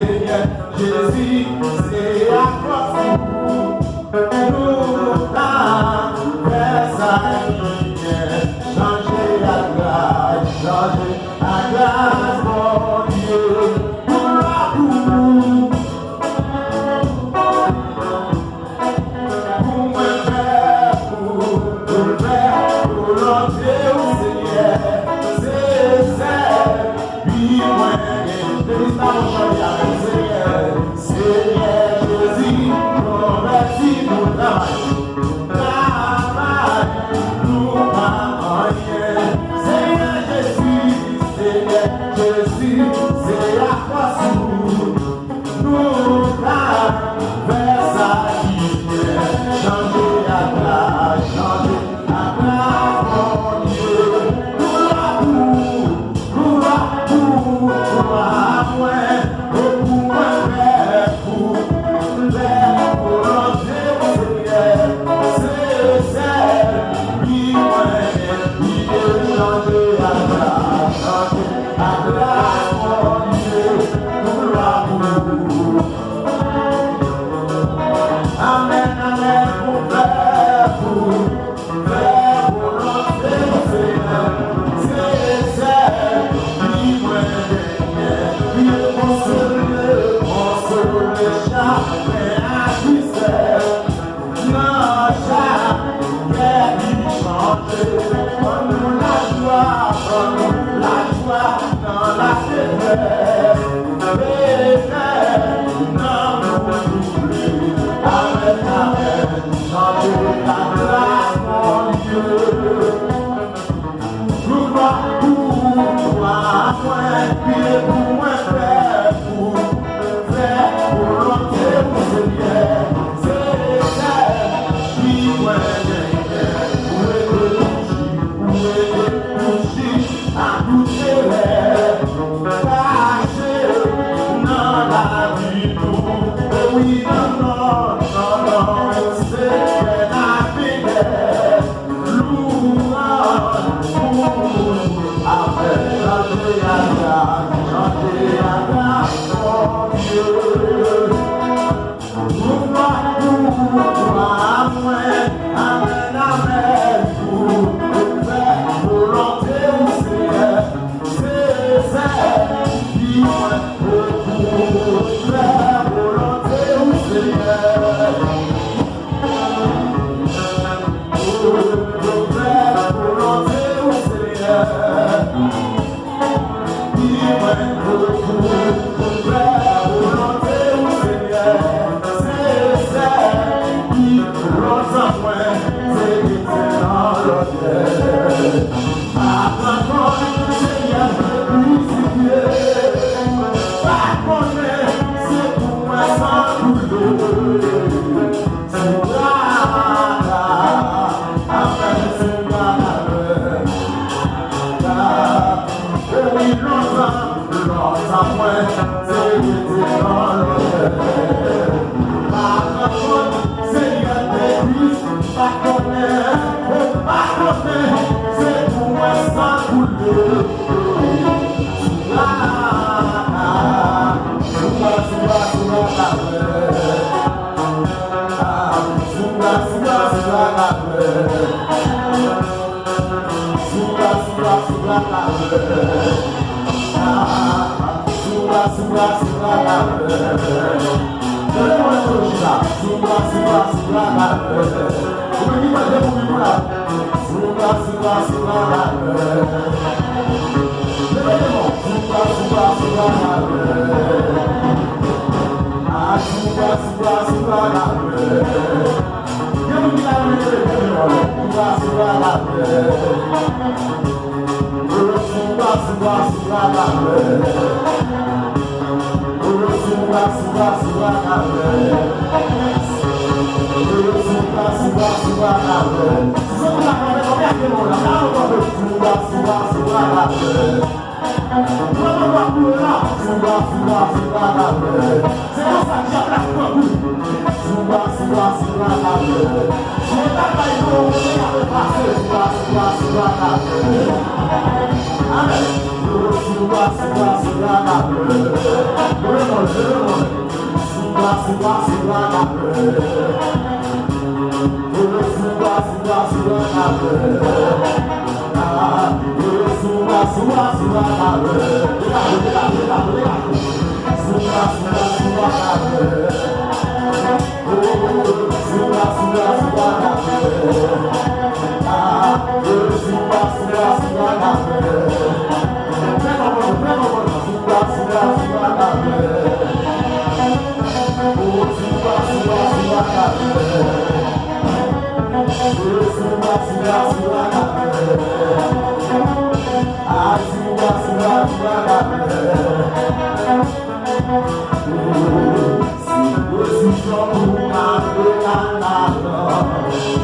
Jésus, c'est à croix nous a fait sa lumière, changer à grâce, mon Dieu, pour l'amour, pour me faire, pour l'entrée au Seigneur, c'est celle, puis moi, Félix à mon chariot, Seigneur, Seigneur Jésus, converti pour travail, nous pas rien. Seigneur Jésus, c'est la croix sous nous pas vers sa lumière, changer à grâce, mon Dieu, pour l'amour, pour moi, pour moi, pour l'entrée au Seigneur, c'est celle qui est changée à grâce, mon Dieu, pour l'amour. Amen, amen, pour l'entrée au Seigneur, c'est celle qui console jamais à tristesse, non jamais changer, comme la joie dans la détresse, non m'oublier, amen, amen, changer la grâce, mon Dieu. Pour moi, prier pour moi, faire pour l'entrée au Seigneur, c'est celle qui touche à toutes les lèvres, caché dans la vie, oui, non, c'est la fidèle, louange, après chanter à grâce, mon Dieu. Pour moi, amen, amen, pour l'entrée au Seigneur, c'est celle qui pour l'entrée au Seigneur, pour l'entrée au Seigneur, pour l'entrée au Seigneur, c'est celle qui ressemble, c'est qui est dans l'autel. Apprends, Seigneur, crucifié, pas connaître, c'est pour moi sans douleur. C'est pour moi sans couleur. Amen. Se fosse só uma pena nada.